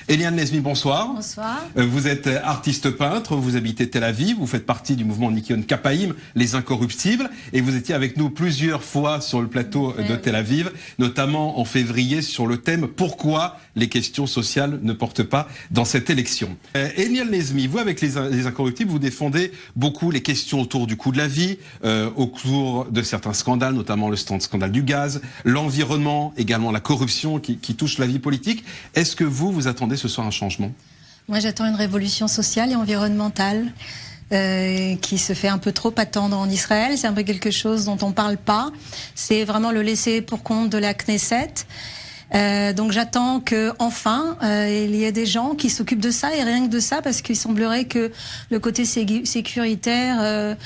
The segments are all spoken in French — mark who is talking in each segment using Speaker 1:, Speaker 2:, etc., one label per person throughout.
Speaker 1: Eliane Nezmi, bonsoir.
Speaker 2: Bonsoir.
Speaker 1: Vous êtes artiste peintre, vous habitez Tel Aviv, vous faites partie du mouvement Nikion Kapaim, les Incorruptibles, et vous étiez avec nous plusieurs fois sur le plateau de Tel Aviv, notamment en février sur le thème « Pourquoi les questions sociales ne portent pas dans cette élection ». Eliane Nezmi, vous avec les Incorruptibles, vous défendez beaucoup les questions autour du coût de la vie, autour de certains scandales, notamment le scandale du gaz, l'environnement, également la corruption qui touche la vie politique. Est-ce que vous attendez ce soir un changement?
Speaker 2: Moi, j'attends une révolution sociale et environnementale qui se fait un peu trop attendre en Israël. C'est un peu quelque chose dont on ne parle pas. C'est vraiment le laisser pour compte de la Knesset. Donc j'attends que enfin il y ait des gens qui s'occupent de ça, et rien que de ça, parce qu'il semblerait que le côté sécuritaire,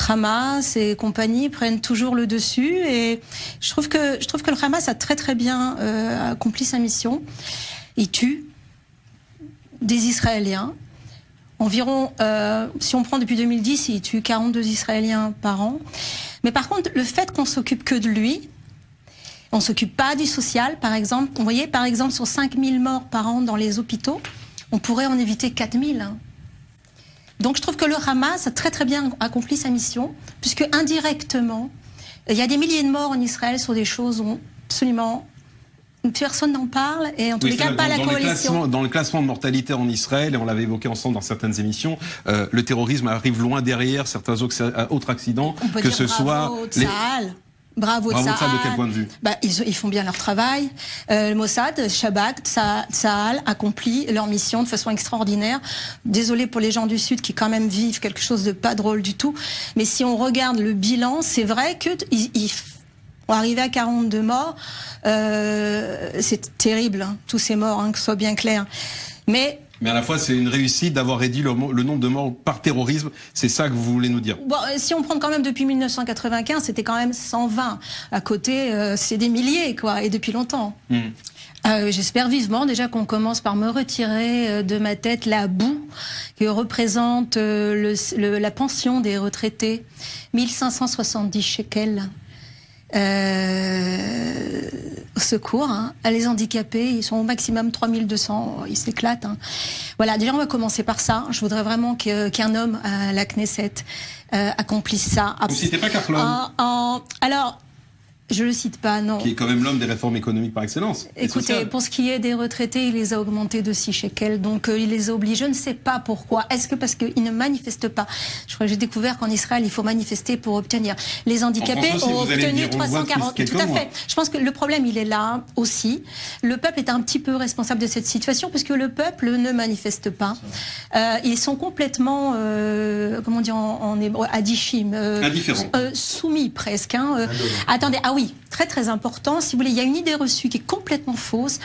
Speaker 2: Hamas et compagnie prennent toujours le dessus. Et je trouve que le Hamas a très bien accompli sa mission. Il tue des Israéliens. Environ, si on prend depuis 2010, il tue 42 Israéliens par an. Mais par contre, le fait qu'on s'occupe que de lui, on s'occupe pas du social, par exemple. Vous voyez, par exemple, sur 5000 morts par an dans les hôpitaux, on pourrait en éviter 4000. Hein. Donc je trouve que le Hamas a très bien accompli sa mission, puisque indirectement, il y a des milliers de morts en Israël sur des choses où absolument personne n'en parle, et en tous les cas pas la coalition.
Speaker 1: Dans le classement de mortalité en Israël, et on l'avait évoqué ensemble dans certaines émissions, le terrorisme arrive loin derrière certains autres accidents, que ce soit
Speaker 2: Bravo
Speaker 1: Tzahal, de quel point de vue?
Speaker 2: Ils font bien leur travail. Le Mossad, Shabak, Tzahal accomplit leur mission de façon extraordinaire. Désolé pour les gens du Sud qui quand même vivent quelque chose de pas drôle du tout. Mais si on regarde le bilan, c'est vrai que ils vont arriver à 42 morts. C'est terrible, hein, tous ces morts, hein, que ce soit bien clair. Mais
Speaker 1: à la fois, c'est une réussite d'avoir réduit le nombre de morts par terrorisme. C'est ça que vous voulez nous dire?
Speaker 2: Bon, si on prend quand même depuis 1995, c'était quand même 120. À côté, c'est des milliers, quoi, et depuis longtemps. J'espère vivement déjà qu'on commence par me retirer de ma tête la boue que représente la pension des retraités. 1570 shekels. Au secours, hein. Les handicapés, ils sont au maximum 3200, ils s'éclatent. Hein. Voilà, déjà on va commencer par ça. Je voudrais vraiment qu'un homme à la Knesset accomplisse ça.
Speaker 1: Vous citez pas Kahlon?
Speaker 2: Alors, je le cite pas, non.
Speaker 1: Qui est quand même l'homme des réformes économiques par excellence.
Speaker 2: Écoutez, pour ce qui est des retraités, il les a augmentés de 6 shekels, donc il les a obligés. Je ne sais pas pourquoi. Est-ce que parce qu'ils ne manifestent pas? Je crois que j'ai découvert qu'en Israël, il faut manifester pour obtenir. Les handicapés ont obtenu 340. Tout à fait. Je pense que le problème, il est là aussi. Le peuple est un petit peu responsable de cette situation, puisque le peuple ne manifeste pas. Ils sont complètement, comment dire en hébreu, adishim,
Speaker 1: indifférents,
Speaker 2: soumis presque. Hein, attendez, ah oui, très important. Si vous voulez, il y a une idée reçue qui est complètement fausse.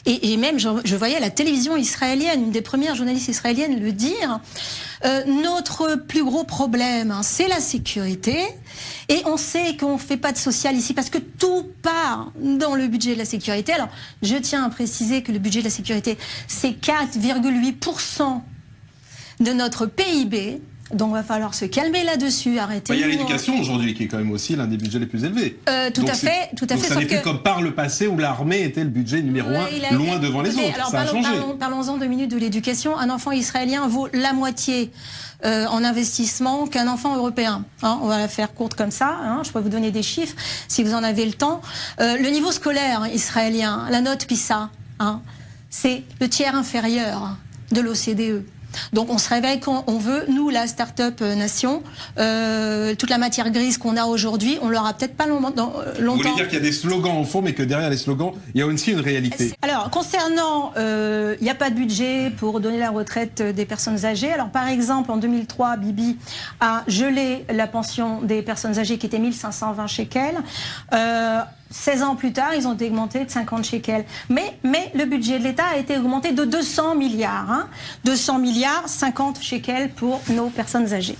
Speaker 2: Et même, je voyais à la télévision israélienne, une des premières journalistes israéliennes le dire. Notre plus gros problème, hein, c'est la sécurité. Et on sait qu'on ne fait pas de social ici parce que tout part dans le budget de la sécurité. Alors, je tiens à préciser que le budget de la sécurité, c'est 4,8% de notre PIB. Donc, il va falloir se calmer là-dessus, arrêter.
Speaker 1: Il y a l'éducation aujourd'hui qui est quand même aussi l'un des budgets les plus élevés.
Speaker 2: Tout à fait.
Speaker 1: Ça n'est plus comme par le passé où l'armée était le budget numéro 1, loin devant les autres.
Speaker 2: Alors,
Speaker 1: ça a changé.
Speaker 2: Parlons-en 2 minutes de l'éducation. Un enfant israélien vaut la moitié en investissement qu'un enfant européen. Hein, on va la faire courte comme ça. Hein, je peux vous donner des chiffres si vous en avez le temps. Le niveau scolaire israélien, la note PISA, hein, c'est le tiers inférieur de l'OCDE. Donc on se réveille quand on veut. Nous, la start-up nation, toute la matière grise qu'on a aujourd'hui, on l'aura peut-être pas longtemps. Vous
Speaker 1: voulez dire qu'il y a des slogans en fond, mais que derrière les slogans, il y a aussi une réalité.
Speaker 2: Alors, concernant, il n'y a pas de budget pour donner la retraite des personnes âgées. Alors, par exemple, en 2003, Bibi a gelé la pension des personnes âgées qui était 1520 shekels. 16 ans plus tard, ils ont été augmentés de 50 shekels. Mais le budget de l'État a été augmenté de 200 milliards. Hein. 200 milliards, 50 shekels pour nos personnes âgées.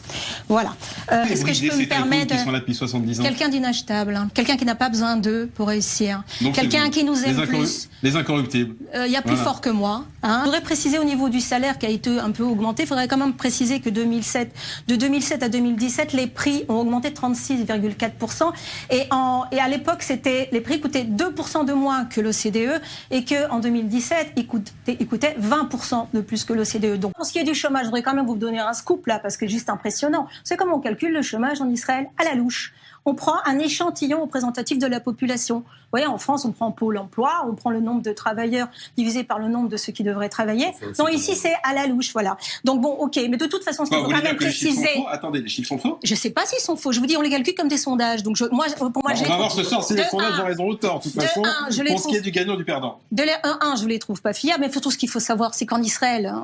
Speaker 2: Voilà. Est-ce que je peux me permettre...
Speaker 1: Qui sont là depuis 70 ans.
Speaker 2: Quelqu'un d'inachetable. Hein. Quelqu'un qui n'a pas besoin d'eux pour réussir. Quelqu'un qui nous aime plus.
Speaker 1: Les incorruptibles.
Speaker 2: Il y a plus fort que moi. Hein. Je voudrais préciser au niveau du salaire qui a été un peu augmenté, il faudrait quand même préciser que de 2007 à 2017, les prix ont augmenté de 36,4%. Et à l'époque, c'était les prix coûtaient 2% de moins que l'OCDE et qu'en 2017, ils coûtaient 20% de plus que l'OCDE. Donc, pour ce qui est du chômage, je voudrais quand même vous donner un scoop là, parce que c'est juste impressionnant. C'est comment on calcule le chômage en Israël à la louche. On prend un échantillon représentatif de la population. Vous voyez, en France, on prend Pôle emploi, on prend le nombre de travailleurs divisé par le nombre de ceux qui devraient travailler. Donc ici, c'est à la louche, voilà. Donc bon, ok, mais de toute façon, ce qu'il faut quand même préciser...
Speaker 1: Attendez, les chiffres sont faux?
Speaker 2: Je ne sais pas s'ils sont faux. Je vous dis, on les calcule comme des sondages. Donc pour moi,
Speaker 1: on va voir ce soir si les sondages ont raison ou tort. De toute façon, pour ce qui est du gagnant ou du perdant.
Speaker 2: De les 1, je ne les trouve pas fiables. Mais surtout, ce qu'il faut savoir, c'est qu'en Israël,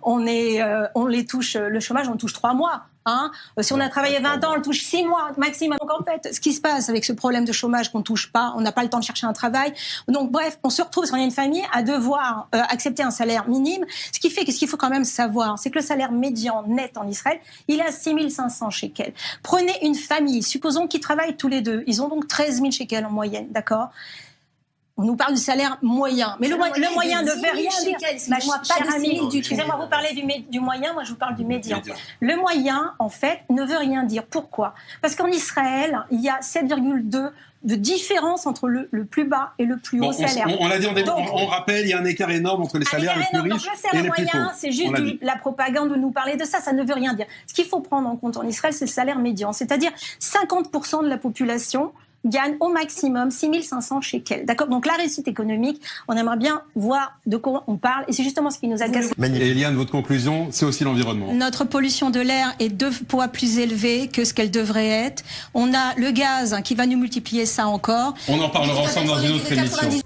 Speaker 2: on les touche, le chômage, on le touche 3 mois. Si on a travaillé 20 ans, on le touche 6 mois maximum. Donc en fait, ce qui se passe avec ce problème de chômage qu'on ne touche pas, on n'a pas le temps de chercher un travail. Donc bref, on se retrouve, si on est une famille, à devoir accepter un salaire minime. Ce qui fait que ce qu'il faut quand même savoir, c'est que le salaire médian net en Israël, il est à 6 500 shekels. Prenez une famille, supposons qu'ils travaillent tous les deux. Ils ont donc 13 000 shekels en moyenne, d'accord ? On nous parle du salaire moyen, mais le moyen ne veut rien dire. Excusez-moi, excusez-moi, vous parlez du moyen, moi je vous parle du médian. Le moyen, en fait, ne veut rien dire. Pourquoi ? Parce qu'en Israël, il y a 7,2 de différence entre le plus bas et le plus haut salaire.
Speaker 1: On l'a dit en début, on rappelle, il y a un écart énorme entre les salaires les plus riches et les plus pauvres.
Speaker 2: C'est juste la propagande de nous parler de ça, ça ne veut rien dire. Ce qu'il faut prendre en compte en Israël, c'est le salaire médian, c'est-à-dire 50% de la population gagne au maximum 6 500 shekels. D'accord ? Donc la réussite économique, on aimerait bien voir de quoi on parle, et c'est justement ce qui nous agace.
Speaker 1: Et Eliane, votre conclusion, c'est aussi l'environnement.
Speaker 2: Notre pollution de l'air est 2 fois plus élevée que ce qu'elle devrait être. On a le gaz qui va nous multiplier ça encore.
Speaker 1: On en parlera ensemble dans une autre émission.